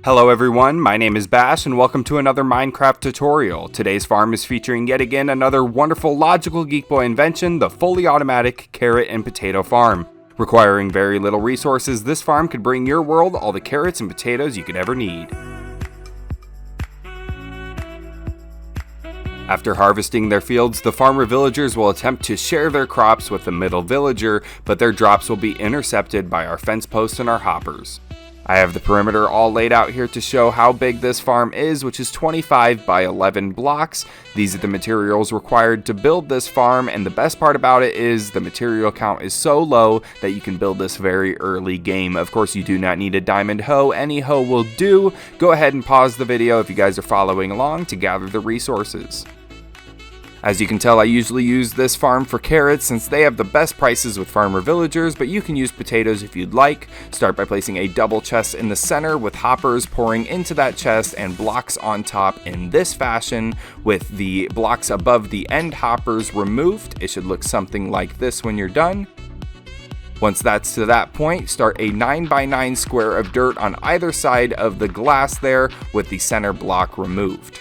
Hello everyone, my name is Bash and welcome to another Minecraft tutorial. Today's farm is featuring yet again another wonderful Logical Geek Boy invention, the fully automatic carrot and potato farm. Requiring very little resources, this farm could bring your world all the carrots and potatoes you could ever need. After harvesting their fields, the farmer villagers will attempt to share their crops with the middle villager, but their drops will be intercepted by our fence posts and our hoppers. I have the perimeter all laid out here to show how big this farm is, which is 25 by 11 blocks. These are the materials required to build this farm, and the best part about it is the material count is so low that you can build this very early game. Of course, you do not need a diamond hoe. Any hoe will do. Go ahead and pause the video if you guys are following along to gather the resources. As you can tell, I usually use this farm for carrots since they have the best prices with farmer villagers, but you can use potatoes if you'd like. Start by placing a double chest in the center with hoppers pouring into that chest and blocks on top in this fashion with the blocks above the end hoppers removed. It should look something like this when you're done. Once that's to that point, start a 9x9 square of dirt on either side of the glass there with the center block removed.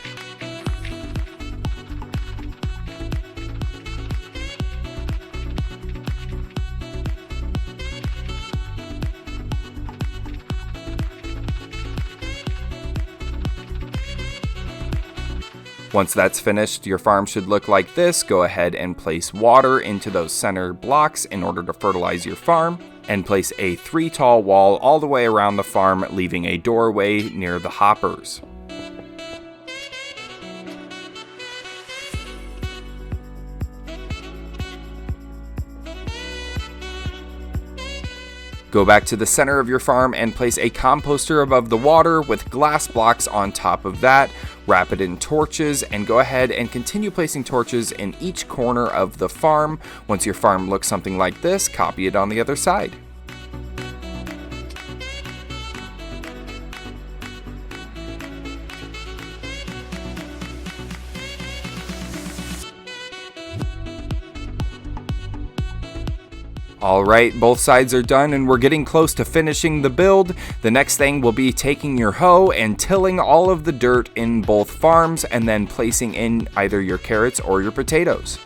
Once that's finished, your farm should look like this. Go ahead and place water into those center blocks in order to fertilize your farm, and place a 3 tall wall all the way around the farm, leaving a doorway near the hoppers. Go back to the center of your farm and place a composter above the water with glass blocks on top of that. Wrap it in torches and go ahead and continue placing torches in each corner of the farm. Once your farm looks something like this, copy it on the other side. Alright, both sides are done and we're getting close to finishing the build. The next thing will be taking your hoe and tilling all of the dirt in both farms and then placing in either your carrots or your potatoes.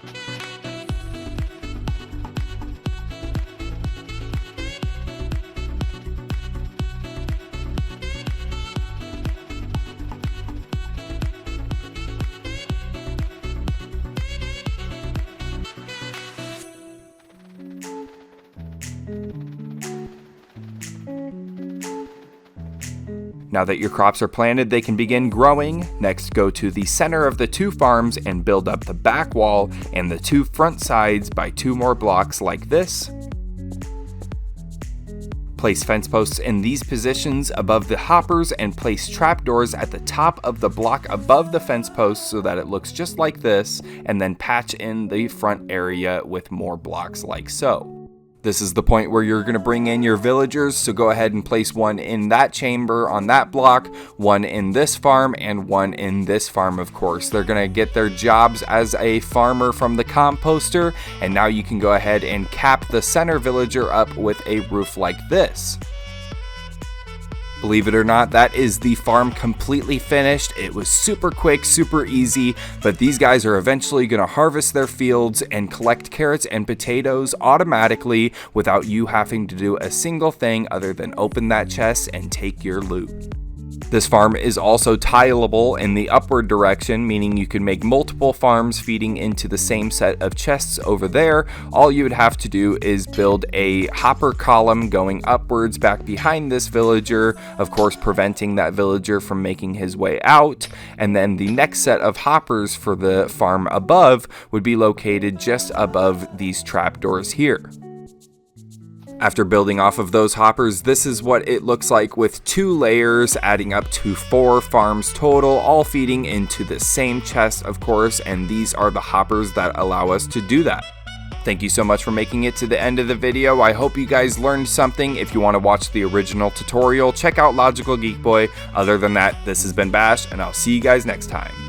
Now that your crops are planted, they can begin growing. Next, go to the center of the 2 farms and build up the back wall and the 2 front sides by 2 more blocks like this. Place fence posts in these positions above the hoppers and place trapdoors at the top of the block above the fence posts so that it looks just like this, and then patch in the front area with more blocks like so. This is the point where you're going to bring in your villagers, so go ahead and place one in that chamber on that block, one in this farm, and one in this farm, of course. They're going to get their jobs as a farmer from the composter, and now you can go ahead and cap the center villager up with a roof like this. Believe it or not, that is the farm completely finished. It was super quick, super easy, but these guys are eventually going to harvest their fields and collect carrots and potatoes automatically without you having to do a single thing other than open that chest and take your loot. This farm is also tileable in the upward direction, meaning you can make multiple farms feeding into the same set of chests over there. All you would have to do is build a hopper column going upwards back behind this villager, of course preventing that villager from making his way out, and then the next set of hoppers for the farm above would be located just above these trapdoors here. After building off of those hoppers, this is what it looks like with 2 layers, adding up to 4 farms total, all feeding into the same chest, of course, and these are the hoppers that allow us to do that. Thank you so much for making it to the end of the video. I hope you guys learned something. If you want to watch the original tutorial, check out Logical Geek Boy. Other than that, this has been Bash, and I'll see you guys next time.